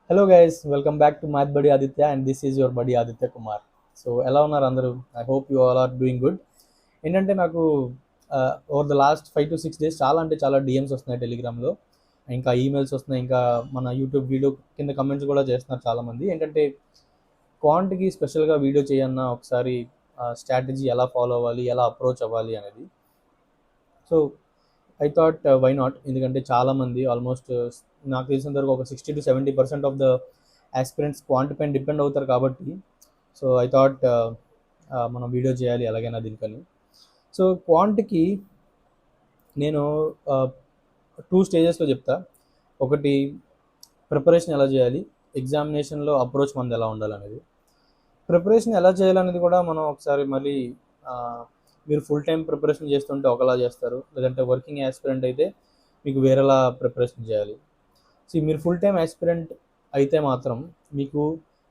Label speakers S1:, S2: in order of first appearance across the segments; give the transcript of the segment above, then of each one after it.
S1: Hello guys, welcome back to Math Buddy Aditya and this is your buddy Aditya Kumar. So ఎలా ఉన్నారు అందరూ? I hope you all are doing good. ఏంటంటే నాకు over the last 5 to 6 days చాలా అంటే చాలా DMs వస్తున్నాయి టెలిగ్రామ్లో, ఇంకా ఈమెయిల్స్ వస్తున్నాయి, ఇంకా మన యూట్యూబ్ వీడియో కింద కమెంట్స్ కూడా చేస్తున్నారు చాలామంది. ఏంటంటే క్వాంట్కి స్పెషల్గా వీడియో చేయన్నా ఒకసారి స్ట్రాటజీ ఎలా ఫాలో అవ్వాలి, ఎలా అప్రోచ్ అవ్వాలి అనేది. So I thought why not, ఎందుకంటే చాలామంది ఆల్మోస్ట్ నాకు తెలిసినంత వరకు ఒక 60 to 70% of the aspirants quant పైన డిపెండ్ అవుతారు కాబట్టి సో ఐ థాట్ మనం వీడియో చేయాలి ఎలాగైనా దీనికని. సో క్వాంట్కి నేను 2 స్టేజెస్లో చెప్తా. ఒకటి ప్రిపరేషన్ ఎలా చేయాలి, ఎగ్జామినేషన్లో అప్రోచ్ మనది ఎలా ఉండాలనేది. ప్రిపరేషన్ ఎలా చేయాలనేది కూడా మనం ఒకసారి మళ్ళీ మీరు ఫుల్ టైం ప్రిపరేషన్ చేస్తుంటే ఒకలా చేస్తారు, లేదంటే వర్కింగ్ యాస్పిరెంట్ అయితే మీకు వేరేలా ప్రిపరేషన్ చేయాలి. సో మీరు ఫుల్ టైం యాస్పిరెంట్ అయితే మాత్రం మీకు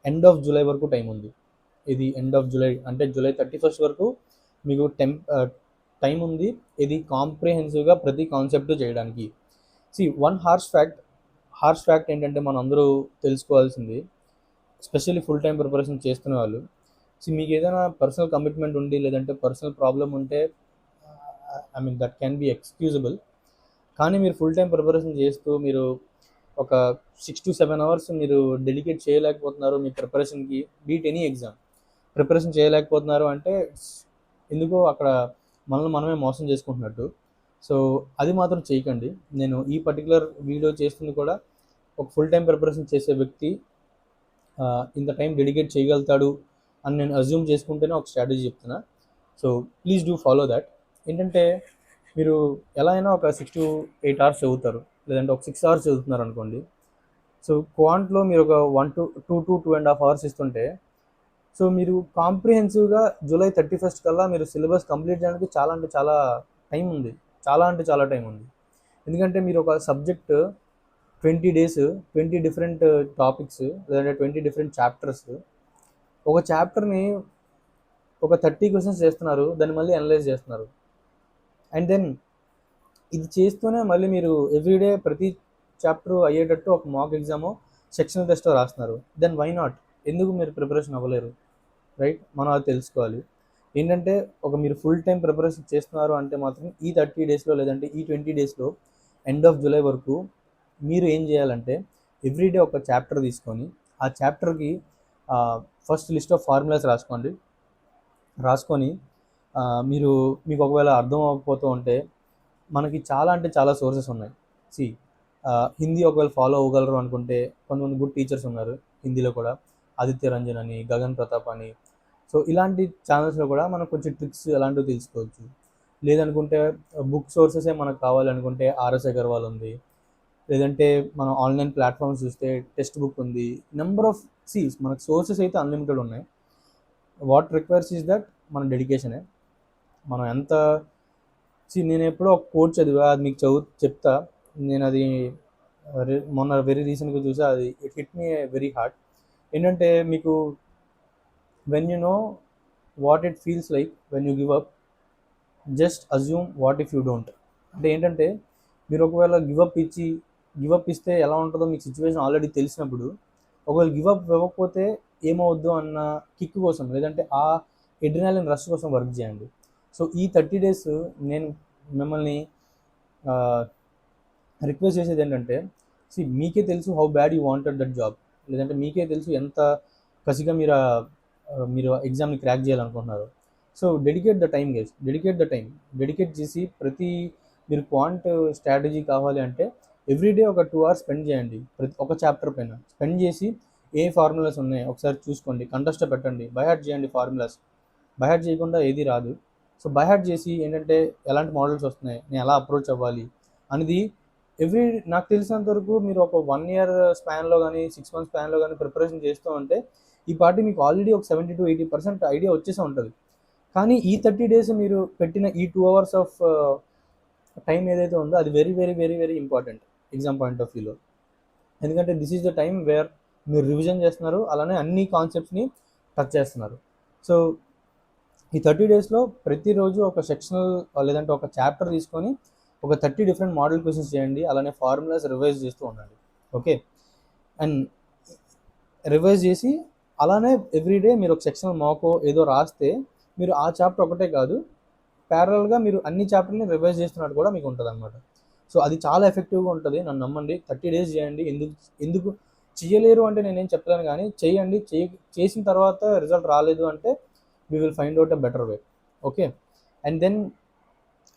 S1: ఎండ్ ఆఫ్ జూలై వరకు టైం ఉంది. ఇది ఎండ్ ఆఫ్ జూలై అంటే జూలై 31st వరకు మీకు టైం ఉంది. ఇది కాంప్రిహెన్సివ్గా ప్రతి కాన్సెప్ట్ చేయడానికి. వన్ హార్ష్ ఫ్యాక్ట్ ఏంటంటే మనం అందరూ తెలుసుకోవాల్సింది, ఎస్పెషల్లీ ఫుల్ టైం ప్రిపరేషన్ చేస్తున్న వాళ్ళు. మీకు ఏదైనా పర్సనల్ కమిట్మెంట్ ఉండి లేదంటే పర్సనల్ ప్రాబ్లం ఉంటే I mean that can be excusable. కానీ మీరు ఫుల్ టైం ప్రిపరేషన్ చేస్తూ మీరు ఒక 6 to 7 hours మీరు డెడికేట్ చేయలేకపోతున్నారు మీ ప్రిపరేషన్కి, బీట్ ఎనీ ఎగ్జామ్ ప్రిపరేషన్ చేయలేకపోతున్నారు అంటే ఎందుకో అక్కడ మనల్ని మనమే మోసం చేసుకుంటున్నట్టు. సో అది మాత్రం చేయకండి. నేను ఈ పర్టికులర్ వీడియో చేస్తుంది కూడా ఒక ఫుల్ టైం ప్రిపరేషన్ చేసే వ్యక్తి ఇంత టైం డెడికేట్ చేయగలుగుతాడు అని నేను అజ్యూమ్ చేసుకుంటేనే ఒక స్ట్రాటజీ చెప్తున్నా. So please do follow that. ఏంటంటే మీరు ఎలా అయినా ఒక 6 to 8 hours చదువుతారు, లేదంటే ఒక 6 hours చదువుతున్నారు అనుకోండి. సో క్వాంట్లో మీరు ఒక 1 to 2 to 2.5 hours ఇస్తుంటే సో మీరు కాంప్రిహెన్సివ్గా జూలై 31st కల్లా మీరు సిలబస్ కంప్లీట్ చేయడానికి చాలా అంటే చాలా టైం ఉంది. చాలా అంటే చాలా టైం ఉంది. ఎందుకంటే మీరు ఒక సబ్జెక్ట్ 20 days 20 డిఫరెంట్ టాపిక్స్ లేదంటే 20 డిఫరెంట్ చాప్టర్స్, ఒక చాప్టర్ని ఒక 30 క్వశ్చన్స్ చేస్తున్నారు, దాన్ని మళ్ళీ అనలైజ్ చేస్తున్నారు. అండ్ దెన్ ఇది చేస్తూనే మళ్ళీ మీరు ఎవ్రీడే ప్రతి చాప్టర్ అయ్యేటట్టు ఒక మాక్ ఎగ్జామో సెక్షనల్ టెస్టో రాస్తున్నారు. దెన్ వై నాట్, ఎందుకు మీరు ప్రిపరేషన్ అవ్వలేరు? రైట్, మనం అది తెలుసుకోవాలి. ఏంటంటే ఒక మీరు ఫుల్ టైం ప్రిపరేషన్ చేస్తున్నారు అంటే మాత్రం ఈ 30 daysలో లేదంటే ఈ 20 daysలో ఎండ్ ఆఫ్ జూలై వరకు మీరు ఏం చేయాలంటే ఎవ్రీడే ఒక చాప్టర్ తీసుకొని ఆ చాప్టర్కి ఫస్ట్ లిస్ట్ ఆఫ్ ఫార్ములాస్ రాసుకొని మీకు ఒకవేళ అర్థం అవ్వకపోతూ ఉంటే మనకి చాలా అంటే చాలా సోర్సెస్ ఉన్నాయి. హిందీ ఒకవేళ ఫాలో అవ్వగలరు అనుకుంటే కొంతమంది గుడ్ టీచర్స్ ఉన్నారు హిందీలో కూడా, ఆదిత్య రంజన్ అని, గగన్ ప్రతాప్ అని. సో ఇలాంటి ఛానల్స్లో కూడా మనం కొంచెం ట్రిక్స్ అలాంటివి తెలుసుకోవచ్చు. లేదనుకుంటే బుక్ సోర్సెసే మనకు కావాలనుకుంటే ఆర్ఎస్ అగర్వాల్ ఉంది, లేదంటే మనం ఆన్లైన్ ప్లాట్ఫామ్స్ చూస్తే టెక్స్ట్ బుక్ ఉంది. నెంబర్ ఆఫ్ మనకు సోర్సెస్ అయితే అన్లిమిటెడ్ ఉన్నాయి. వాట్ రిక్వైర్స్ ఈజ్ దట్ మన డెడికేషనే. మనం ఎంత నేను ఎప్పుడో ఒక కోట్ చదివా, అది మీకు చెప్తా. నేను అది మొన్న వెరీ రీసెంట్గా చూసా, అది it hit me very hard. ఏంటంటే మీకు when you know what it feels like when you give up, just assume what if you don't. అంటే ఏంటంటే మీరు ఒకవేళ గివ్ అప్ ఇస్తే ఎలా ఉంటుందో మీకు సిచ్యువేషన్ ఆల్రెడీ తెలిసినప్పుడు, ఒకవేళ గివ్ అప్ ఇవ్వకపోతే ఏమవద్దు అన్న కిక్ కోసం, లేదంటే ఆ ఎడ్రినాలిన్ రష్ కోసం వర్క్ చేయండి. సో ఈ 30 days నేను మిమ్మల్ని రిక్వెస్ట్ చేసేది ఏంటంటే, మీకే తెలుసు how bad you wanted that job, లేదంటే మీకే తెలుసు ఎంత కసిగా మీరు ఎగ్జామ్ని క్రాక్ చేయాలనుకుంటున్నారు. So dedicate the time guys, dedicate చేసి మీరు క్వాంట్ స్ట్రాటజీ కావాలి అంటే ఎవ్రీడే ఒక 2 hours స్పెండ్ చేయండి ప్రతి ఒక చాప్టర్ పైన. స్పెండ్ చేసి ఏ ఫార్ములాస్ ఉన్నాయో ఒకసారి చూసుకోండి, కంటెస్ట్ పెట్టండి, బైహార్ట్ చేయండి ఫార్ములాస్. బైహార్ట్ చేయకుండా ఏది రాదు. సో బైహార్ట్ చేసి ఏంటంటే ఎలాంటి మోడల్స్ వస్తున్నాయి, నేను ఎలా అప్రోచ్ అవ్వాలి అనేది నాకు తెలిసినంత వరకు మీరు ఒక 1 year స్పాన్లో కానీ 6 months స్పాన్లో కానీ ప్రిపరేషన్ చేస్తూ ఉంటే ఈ పార్టీ మీకు ఆల్రెడీ ఒక 70 to 80% ఐడియా వచ్చేసే ఉంటుంది. కానీ ఈ 30 days మీరు పెట్టిన ఈ 2 hours ఆఫ్ టైం ఏదైతే ఉందో అది very very very very important exam point of వ్యూలో. ఎందుకంటే this is the time where మీరు రివిజన్ చేస్తున్నారు, అలానే అన్ని కాన్సెప్ట్స్ని టచ్ చేస్తున్నారు. సో ఈ 30 daysలో ప్రతిరోజు ఒక సెక్షనల్ లేదంటే ఒక చాప్టర్ తీసుకొని ఒక 30 డిఫరెంట్ మోడల్ క్వశ్చన్స్ చేయండి, అలానే ఫార్ములాస్ రివైజ్ చేస్తూ ఉండండి. ఓకే, అండ్ రివైజ్ చేసి అలానే ఎవ్రీడే మీరు ఒక సెక్షనల్ మాకో ఏదో రాస్తే మీరు ఆ చాప్టర్ ఒకటే కాదు, ప్యారలల్గా మీరు అన్ని చాప్టర్ని రివైజ్ చేస్తున్నట్టు కూడా మీకు ఉంటుంది అనమాట. సో అది చాలా ఎఫెక్టివ్గా ఉంటుంది, నన్ను నమ్మండి. 30 days చేయండి. ఎందుకు ఎందుకు చేయలేరు అంటే నేనేం చెప్తాను, కానీ చేయండి. చేసిన తర్వాత రిజల్ట్ రాలేదు అంటే we will find out a better way. Okay. And then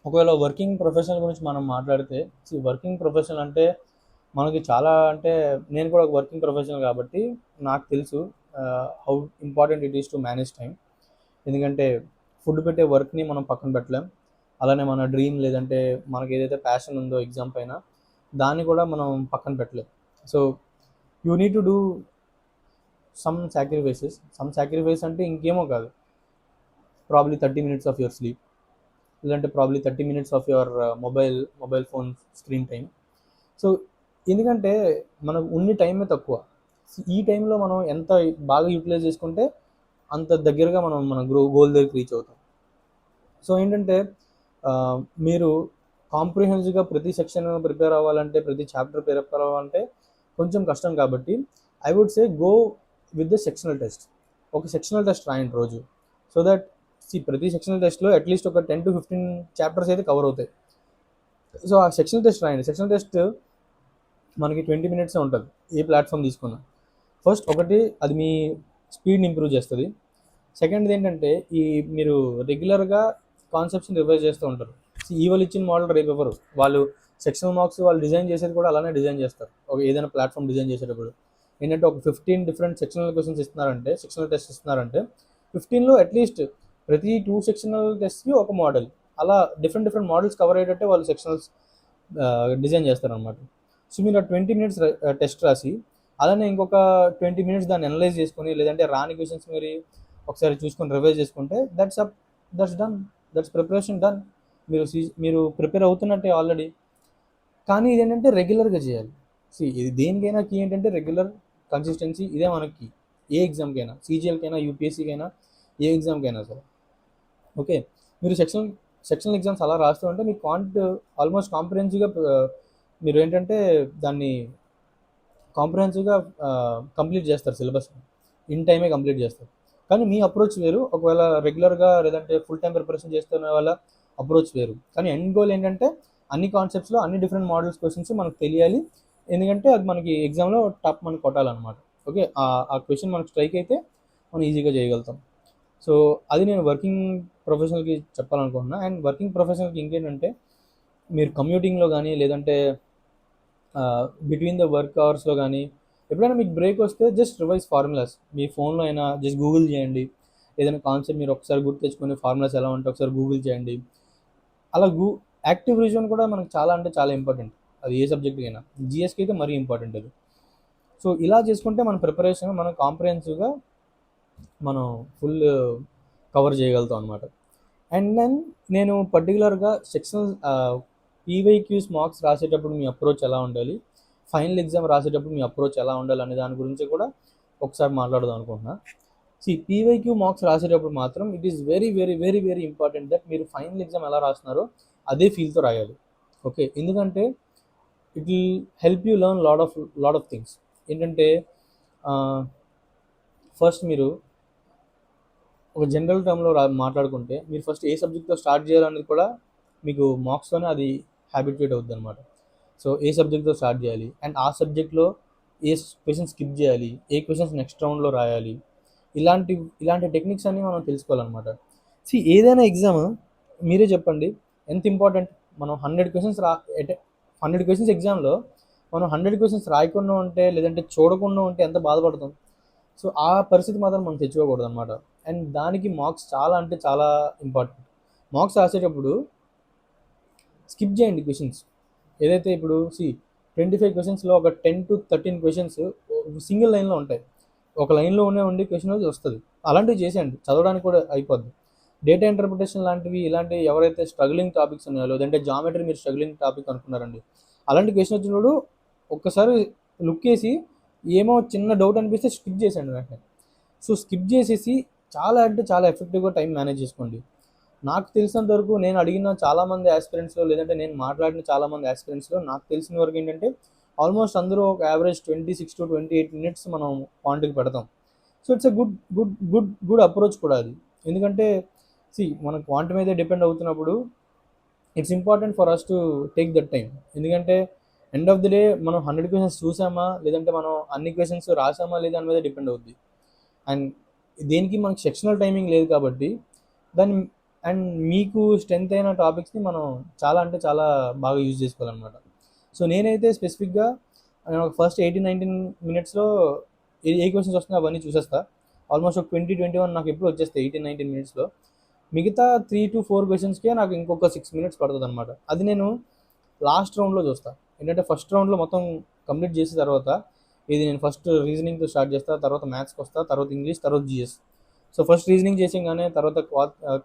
S1: ఒకవేళ వర్కింగ్ ప్రొఫెషనల్ గురించి మనం మాట్లాడితే, వర్కింగ్ ప్రొఫెషనల్ అంటే మనకి చాలా, అంటే నేను కూడా ఒక వర్కింగ్ ప్రొఫెషనల్ కాబట్టి నాకు తెలుసు how important it is to manage time. ఎందుకంటే ఫుడ్ పెట్టే వర్క్ని మనం పక్కన పెట్టలేం, అలానే మన డ్రీమ్ లేదంటే మనకి ఏదైతే ప్యాషన్ ఉందో ఎగ్జామ్ పైన దాన్ని కూడా మనం పక్కన పెట్టలేం. So you need to do some sacrifice అంటే ఇంకేమో కాదు, probably 30 minutes of your sleep, లేదంటే probably 30 minutes of your mobile phone screen time. So ఎందుకంటే మనకు ఉన్ని టైమే తక్కువ. ఈ టైంలో మనం ఎంత బాగా యూటిలైజ్ చేసుకుంటే అంత దగ్గరగా మనం మన గోల్ దగ్గరికి రీచ్ అవుతాం. సో ఏంటంటే మీరు కాంప్రిహెన్సివ్గా ప్రతి సెక్షన్ ప్రిపేర్ అవ్వాలంటే, ప్రతి చాప్టర్ ప్రిపేర్ అవ్వాలంటే కొంచెం కష్టం. కాబట్టి I would say go with the sectional test. ఒక సెక్షనల్ టెస్ట్ రాయండి రోజు. సో దట్ ప్రతి సెక్షనల్ టెస్ట్లో అట్లీస్ట్ ఒక 10 to 15 చాప్టర్స్ అయితే కవర్ అవుతాయి. సో ఆ సెక్షనల్ టెస్ట్ రాయండి. సెక్షనల్ టెస్ట్ మనకి 20 minutes ఉంటుంది, ఏ ప్లాట్ఫామ్ తీసుకున్నా. ఫస్ట్ ఒకటి, అది మీ స్పీడ్ని ఇంప్రూవ్ చేస్తుంది. సెకండ్ది ఏంటంటే మీరు రెగ్యులర్గా కాన్సెప్ట్స్ని రివైజ్ చేస్తూ ఉంటారు. ఇవాళ ఇచ్చిన మోడల్ రేపు ఎవరు, వాళ్ళు సెక్షనల్ మార్క్స్ వాళ్ళు డిజైన్ చేసేది కూడా అలానే డిజైన్ చేస్తారు. ఒక ఏదైనా ప్లాట్ఫామ్ డిజైన్ చేసేటప్పుడు ఏంటంటే ఒక 15 different సెక్షనల్ క్వశ్చన్స్ ఇస్తున్నారంటే, సెక్షనల్ టెస్ట్ ఇస్తున్నారంటే 15లో అట్లీస్ట్ ప్రతి 2 సెక్షనల్ టెస్ట్కి ఒక మోడల్, అలా డిఫరెంట్ మోడల్స్ కవర్ అయ్యేటట్టే వాళ్ళు సెక్షనల్స్ డిజైన్ చేస్తారనమాట. సో మీరు ఆ 20 minutes టెస్ట్ రాసి అలానే ఇంకొక 20 minutes దాన్ని అనలైజ్ చేసుకొని, లేదంటే రాని క్వశ్చన్స్ మీరు ఒకసారి చూసుకొని రివైజ్ చేసుకుంటే that's done, that's preparation done. మీరు ప్రిపేర్ అవుతున్నట్టే ఆల్రెడీ. కానీ ఇదేంటంటే రెగ్యులర్గా చేయాలి. ఇది దేనికైనా కీ ఏంటంటే రెగ్యులర్ కన్సిస్టెన్సీ. ఇదే మనకి ఏ ఎగ్జామ్కైనా, సీజీఎల్కైనా, యూపీఎస్సీకైనా, ఏ ఎగ్జామ్కైనా సరే. ఓకే. మీరు సెక్షనల్ ఎగ్జామ్స్ అలా రాస్తూ ఉంటే మీకు ఆల్మోస్ట్ కాంప్రిహెన్సివ్గా మీరు ఏంటంటే దాన్ని కాంప్రిహెన్సివ్గా కంప్లీట్ చేస్తారు, సిలబస్ ఇన్ టైమే కంప్లీట్ చేస్తారు. కానీ మీ అప్రోచ్ వేరు, ఒకవేళ రెగ్యులర్గా లేదంటే ఫుల్ టైం ప్రిపరేషన్ చేస్తున్న వాళ్ళ అప్రోచ్ వేరు. కానీ ఎండ్ గోల్ ఏంటంటే అన్ని కాన్సెప్ట్స్లో అన్ని డిఫరెంట్ మోడల్స్ క్వశ్చన్స్ మనకు తెలియాలి. ఎందుకంటే అది మనకి ఎగ్జామ్లో టాప్ మనకు కొట్టాలన్నమాట. ఓకే. ఆ క్వశ్చన్ మనకు స్ట్రైక్ అయితే మనం ఈజీగా చేయగలుగుతాం. సో అది నేను వర్కింగ్ ప్రొఫెషనల్కి చెప్పాలనుకుంటున్నా. అండ్ వర్కింగ్ ప్రొఫెషనల్కి ఇంకేంటంటే మీరు కమ్యూటింగ్లో కానీ, లేదంటే బిట్వీన్ ద వర్క్ అవర్స్లో కానీ ఎప్పుడైనా మీకు బ్రేక్ వస్తే జస్ట్ రివైజ్ ఫార్ములాస్. మీ ఫోన్లో అయినా జస్ట్ గూగుల్ చేయండి. ఏదైనా కాన్సెప్ట్ మీరు ఒకసారి గుర్తు తెచ్చుకొని ఫార్ములాస్ ఎలా ఉంటే ఒకసారి గూగుల్ చేయండి. అలా యాక్టివ్ రివిజన్ కూడా మనకు చాలా, అంటే చాలా ఇంపార్టెంట్. అది ఏ సబ్జెక్ట్కి అయినా, జిఎస్కి అయితే మరీ ఇంపార్టెంట్ అది. సో ఇలా చేసుకుంటే మన ప్రిపరేషన్ మనం కాంప్రిహెన్సివ్గా మనం ఫుల్ కవర్ చేయగలుగుతాం అనమాట. అండ్ దెన్ నేను పర్టికులర్గా సెక్షనల్ పీవైక్యూస్ మార్క్స్ రాసేటప్పుడు మీ అప్రోచ్ ఎలా ఉండాలి, ఫైనల్ ఎగ్జామ్ రాసేటప్పుడు మీ అప్రోచ్ ఎలా ఉండాలి అనే దాని గురించి కూడా ఒకసారి మాట్లాడదాం అనుకుంటున్నా. పీవైక్యూ మార్క్స్ రాసేటప్పుడు మాత్రం it is very very very very important that మీరు ఫైనల్ ఎగ్జామ్ ఎలా రాస్తున్నారో అదే ఫీల్తో రాయాలి. ఓకే. ఎందుకంటే it will help you learn lot of things. ఏంటంటే ఫస్ట్ మీరు ఒక జనరల్ టర్మ్లో మాట్లాడుకుంటే మీరు ఫస్ట్ ఏ సబ్జెక్ట్తో స్టార్ట్ చేయాలనేది కూడా మీకు మార్క్స్తోనే అది హ్యాబిట్యూట్ అవుతుంది అనమాట. సో ఏ సబ్జెక్ట్తో స్టార్ట్ చేయాలి, అండ్ ఆ సబ్జెక్ట్లో ఏ క్వశ్చన్స్ స్కిప్ చేయాలి, ఏ క్వశ్చన్స్ నెక్స్ట్ రౌండ్లో రాయాలి, ఇలాంటి టెక్నిక్స్ అన్నీ మనం తెలుసుకోవాలన్నమాట. ఏదైనా ఎగ్జామ్ మీరే చెప్పండి ఎంత ఇంపార్టెంట్. మనం 100 క్వశ్చన్స్ ఎగ్జామ్లో మనం 100 క్వశ్చన్స్ రాయకుండా ఉంటే, లేదంటే చూడకుండా ఉంటే ఎంత బాధపడతాం. సో ఆ పరిస్థితి మాత్రం మనం తెచ్చుకోకూడదు అనమాట. అండ్ దానికి మార్క్స్ చాలా, అంటే చాలా ఇంపార్టెంట్. మార్క్స్ రాసేటప్పుడు స్కిప్ చేయండి క్వశ్చన్స్. ఏదైతే ఇప్పుడు 25 క్వశ్చన్స్లో ఒక 10 to 13 క్వశ్చన్స్ సింగిల్ లైన్లో ఉంటాయి. ఒక లైన్లో ఉండి క్వశ్చన్ వస్తుంది. అలాంటివి చేసేయండి, చదవడానికి కూడా అయిపోద్ది. డేటా ఇంటర్ప్రిటేషన్ లాంటివి, ఇలాంటివి ఎవరైతే స్ట్రగ్లింగ్ టాపిక్స్ ఉన్నాయో, లేదంటే జామెట్రీ మీరు స్ట్రగ్లింగ్ టాపిక్ అనుకున్నారండి, అలాంటి క్వశ్చన్ వచ్చినప్పుడు ఒక్కసారి లుక్ వేసి ఏమో చిన్న డౌట్ అనిపిస్తే స్కిప్ చేసేయండి వెంటనే. సో స్కిప్ చేసేసి చాలా, అంటే చాలా ఎఫెక్టివ్గా టైం మేనేజ్ చేసుకోండి. నాకు తెలిసినంత వరకు నేను అడిగిన చాలామంది ఆస్పిరెంట్స్లో, లేదంటే నేను మాట్లాడిన చాలామంది ఆస్పిరెంట్స్లో నాకు తెలిసిన వరకు ఏంటంటే ఆల్మోస్ట్ అందరూ ఒక యావరేజ్ 26 to 28 minutes మనం క్వాంట్కి పెడతాం. So it's a good approach కూడా అది. ఎందుకంటే మనం క్వాంట్ మీదే డిపెండ్ అవుతున్నప్పుడు it's important for us to take that time. ఎందుకంటే ఎండ్ ఆఫ్ ది డే మనం 100 క్వశ్చన్స్ చూసామా, లేదంటే మనం అన్ని క్వశ్చన్స్ రాసామా లేదా దాని మీద డిపెండ్ అవుద్ది. అండ్ దేనికి మనకి సెక్షనల్ టైమింగ్ లేదు కాబట్టి దాన్ని అండ్ మీకు స్ట్రెంత్ అయిన టాపిక్స్ని మనం చాలా అంటే చాలా బాగా యూజ్ చేసుకోవాలన్నమాట. సో నేనైతే స్పెసిఫిక్గా ఫస్ట్ 18-19 minutesలో ఏ క్వశ్చన్స్ వస్తున్నాయో అవన్నీ చూసేస్తా. ఆల్మోస్ట్ ఒక 20-21 నాకు ఎప్పుడు వచ్చేస్తాయి 18-19 minutesలో. మిగతా 3 to 4 క్వశ్చన్స్కే నాకు ఇంకొక 6 minutes పడుతుంది అనమాట. అది నేను లాస్ట్ రౌండ్లో చూస్తాను. ఏంటంటే ఫస్ట్ రౌండ్లో మొత్తం కంప్లీట్ చేసిన తర్వాత ఇది నేను ఫస్ట్ రీజనింగ్తో స్టార్ట్ చేస్తా, తర్వాత మ్యాథ్స్కి వస్తా, తర్వాత ఇంగ్లీష్, తర్వాత జిఎస్. సో ఫస్ట్ రీజనింగ్ చేసేగానే తర్వాత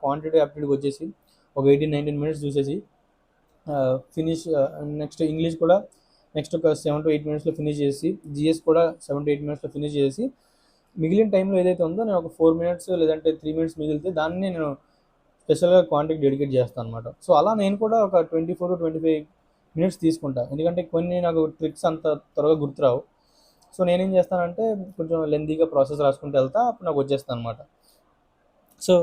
S1: క్వాంటిటీ యాప్టిట్యూడ్ వచ్చేసి ఒక 18-19 minutes చూసేసి ఫినిష్. నెక్స్ట్ ఇంగ్లీష్ కూడా నెక్స్ట్ ఒక 7 to 8 minutesలో ఫినిష్ చేసి, జిఎస్ కూడా 7 to 8 minutesలో ఫినిష్ చేసి, మిగిలిన టైంలో ఏదైతే ఉందో నేను ఒక 4 minutes లేదంటే 3 minutes మిగిలితే దాన్ని నేను స్పెషల్గా క్వాంటిటీకి డెడికేట్ చేస్తాను అనమాట. సో అలా నేను కూడా ఒక 24 to 25 minutes తీసుకుంటా. ఎందుకంటే కొన్ని నాకు ట్రిక్స్ అంత త్వరగా గుర్తురావు. సో నేనేం చేస్తానంటే కొంచెం లెందీగా ప్రాసెస్ రాసుకుంటూ వెళ్తా, అప్పుడు నాకు వచ్చేస్తాను అనమాట. సో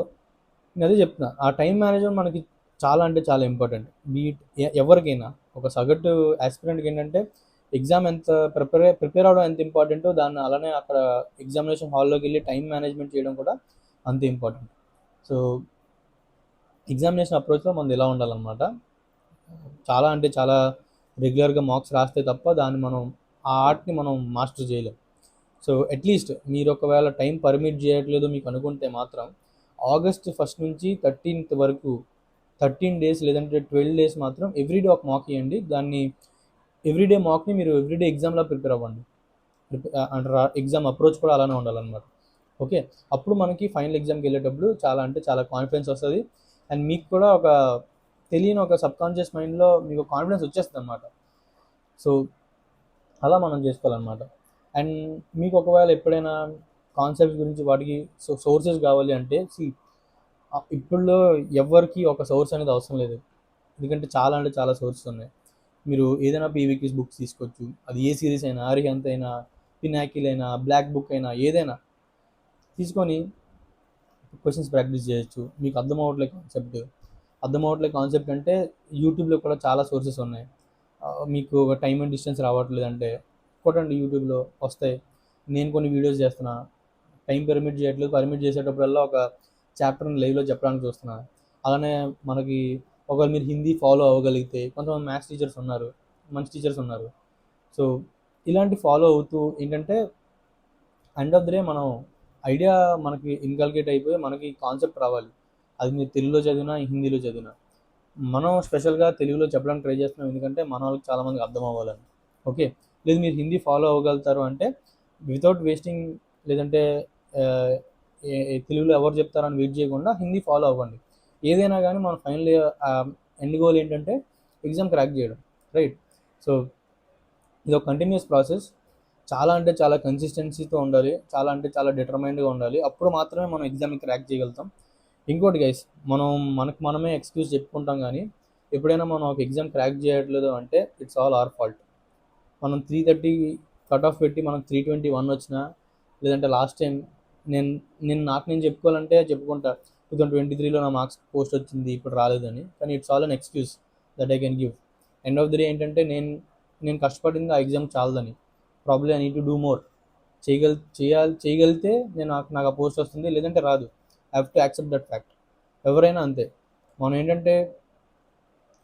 S1: నేను అదే చెప్తున్నా, ఆ టైం మేనేజ్మెంట్ మనకి చాలా అంటే చాలా ఇంపార్టెంట్. బీట్ ఎవరికైనా ఒక సగటు ఆస్పిరెంట్కి ఏంటంటే ఎగ్జామ్ ఎంత ప్రిపేర్ అవడం ఎంత ఇంపార్టెంటో దాన్ని అలానే అక్కడ ఎగ్జామినేషన్ హాల్లోకి వెళ్ళి టైం మేనేజ్మెంట్ చేయడం కూడా అంతే ఇంపార్టెంట్. సో ఎగ్జామినేషన్ అప్రోచ్లో మనది ఎలా ఉండాలన్నమాట, చాలా అంటే చాలా రెగ్యులర్గా మార్క్స్ రాస్తే తప్ప దాన్ని మనం ఆ ఆర్ట్ని మనం మాస్టర్ చేయలేం. సో అట్లీస్ట్ మీరు ఒకవేళ టైం పర్మిట్ చేయట్లేదు మీకు అనుకుంటే మాత్రం August 1st నుంచి 13th వరకు 13 days లేదంటే 12 days మాత్రం ఎవ్రీడే ఒక మాక్ ఇవ్వండి. దాన్ని ఎవ్రీడే మాక్ని మీరు ఎవ్రీడే ఎగ్జామ్లో ప్రిపేర్ అవ్వండి. అంటే ఎగ్జామ్ అప్రోచ్ కూడా అలానే ఉండాలన్నమాట. ఓకే, అప్పుడు మనకి ఫైనల్ ఎగ్జామ్కి వెళ్ళేటప్పుడు చాలా అంటే చాలా కాన్ఫిడెన్స్ వస్తుంది. అండ్ మీకు కూడా ఒక తెలియని ఒక సబ్కాన్షియస్ మైండ్లో మీకు కాన్ఫిడెన్స్ వచ్చేస్తుంది అనమాట. సో అలా మనం చేసుకోవాలన్నమాట. అండ్ మీకు ఒకవేళ ఎప్పుడైనా కాన్సెప్ట్స్ గురించి వాటికి సోర్సెస్ కావాలి అంటే ఇప్పుడు ఎవరికి ఒక సోర్స్ అనేది అవసరం లేదు. ఎందుకంటే చాలా అంటే చాలా సోర్సెస్ ఉన్నాయి. మీరు ఏదైనా పీవీక్యూస్ బుక్స్ తీసుకోవచ్చు. అది ఏ సిరీస్ అయినా, అరిహంత్ అయినా, పినాకిల్ అయినా, బ్లాక్ బుక్ అయినా, ఏదైనా తీసుకొని క్వశ్చన్స్ ప్రాక్టీస్ చేయొచ్చు. మీకు అర్థమవట్లే కాన్సెప్ట్ అంటే యూట్యూబ్లో కూడా చాలా సోర్సెస్ ఉన్నాయి. మీకు ఒక టైం అండ్ డిస్టెన్స్ రావట్లేదు అంటే కొట్టండి, యూట్యూబ్లో వస్తాయి. నేను కొన్ని వీడియోస్ చేస్తున్నా, టైం పర్మిట్ చేయట్లేదు, పర్మిట్ చేసేటప్పుడల్లా ఒక చాప్టర్ని లైవ్లో చెప్పడానికి చూస్తున్నా. అలానే మనకి ఒకవేళ మీరు హిందీ ఫాలో అవ్వగలిగితే కొంతమంది మ్యాథ్స్ టీచర్స్ ఉన్నారు, మంచి టీచర్స్ ఉన్నారు. సో ఇలాంటి ఫాలో అవుతూ ఏంటంటే ఎండ్ ఆఫ్ ది డే మనం ఐడియా మనకి ఇన్కల్కేట్ అయిపోయి మనకి కాన్సెప్ట్ రావాలి. అది మీరు తెలుగులో చదివినా, హిందీలో చదివినా. మనం స్పెషల్గా తెలుగులో చెప్పడానికి ట్రై చేస్తున్నాం ఎందుకంటే మన వాళ్ళకి చాలామందికి అర్థం అవ్వాలని. ఓకే, లేదు మీరు హిందీ ఫాలో అవ్వగలుగుతారు అంటే వితౌట్ వేస్టింగ్, లేదంటే తెలుగులో ఎవరు చెప్తారని వెయిట్ చేయకుండా హిందీ ఫాలో అవ్వండి. ఏదైనా కానీ మన ఫైనల్ ఎండ్ గోల్ ఏంటంటే ఎగ్జామ్ క్రాక్ చేయడం, రైట్? సో ఇది ఒక కంటిన్యూస్ ప్రాసెస్. చాలా అంటే చాలా కన్సిస్టెన్సీతో ఉండాలి, చాలా అంటే చాలా డిటర్మైన్డ్గా ఉండాలి. అప్పుడు మాత్రమే మనం ఎగ్జామ్ని క్రాక్ చేయగలుగుతాం. ఇంకోటి గైస్, మనకు మనమే ఎక్స్క్యూజ్ చెప్పుకుంటాం, కానీ ఎప్పుడైనా మనం ఒక ఎగ్జామ్ క్రాక్ చేయట్లేదు అంటే ఇట్స్ ఆల్ అవర్ ఫాల్ట్. మనం 330 కట్ ఆఫ్ పెట్టి మనకు 321 వచ్చినా, లేదంటే లాస్ట్ టైం నేను చెప్పుకోవాలంటే చెప్పుకుంటా 2023లో నా మార్క్స్ పోస్ట్ వచ్చింది ఇప్పుడు రాలేదని, కానీ it's all an excuse that I can give. End of the day ఏంటంటే నేను కష్టపడింది ఆ ఎగ్జామ్ చాలదని. Probably I need to do more. చేయగలిగితే నాకు ఆ పోస్ట్ వస్తుంది, లేదంటే రాదు. I have to accept that fact. ఎవరైనా అంతే. మనం ఏంటంటే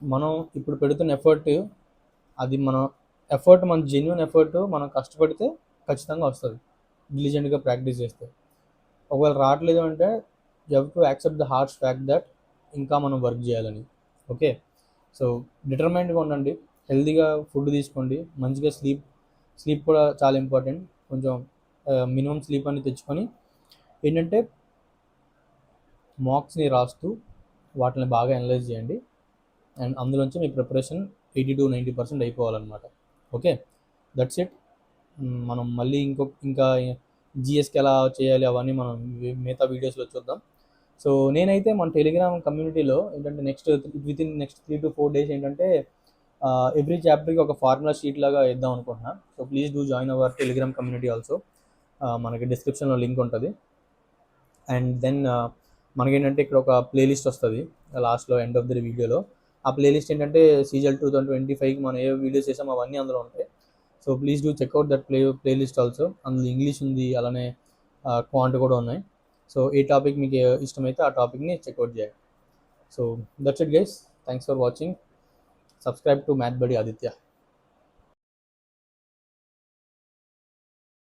S1: మనం ఇప్పుడు పెడుతున్న ఎఫర్ట్, అది మన జెన్యున్ ఎఫర్ట్, మనం కష్టపడితే ఖచ్చితంగా వస్తుంది డిలిజెంట్గా ప్రాక్టీస్ చేస్తే. ఒకవేళ రావట్లేదు అంటే you have to accept the harsh fact that ఇంకా మనం వర్క్ చేయాలని. ఓకే, సో డిటర్మైండ్గా ఉండండి, హెల్తీగా ఫుడ్ తీసుకోండి, మంచిగా స్లీప్ కూడా చాలా ఇంపార్టెంట్. కొంచెం మినిమం స్లీప్ అని తెచ్చుకొని ఏంటంటే మార్క్స్ని రాస్తూ వాటిని బాగా అనలైజ్ చేయండి. అండ్ అందులోంచి మీ ప్రిపరేషన్ 80 to 90% అయిపోవాలన్నమాట. Okay, that's it. మనం మళ్ళీ ఇంకా జిఎస్కి ఎలా చేయాలి అవన్నీ మనం మిగతా వీడియోస్లో చూద్దాం. సో నేనైతే మన టెలిగ్రామ్ కమ్యూనిటీలో ఏంటంటే నెక్స్ట్ 3 to 4 days ఏంటంటే ఎవ్రీ చాప్టర్కి ఒక ఫార్ములా షీట్ లాగా వేద్దాం అనుకుంటున్నా. So please do join hour Telegram community also. మనకి డిస్క్రిప్షన్లో లింక్ ఉంటుంది. అండ్ దెన్ మనకేంటంటే ఇక్కడ ఒక ప్లేలిస్ట్ వస్తుంది లాస్ట్లో ఎండ్ ఆఫ్ ది వీడియోలో. ఆ ప్లేలిస్ట్ ఏంటంటే సీజల్ 2025కి మనం ఏ వీడియోస్ చేసామో అవన్నీ అందులో ఉంటాయి. So please do checkout that playlist also. అందులో ఇంగ్లీష్ ఉంది, అలానే క్వాంట్ కూడా ఉన్నాయి. సో ఏ టాపిక్ మీకు ఇష్టమైతే ఆ టాపిక్ని చెక్అవుట్ చేయండి. So that's it guys, thanks for watching. Subscribe to math బడి ఆదిత్య.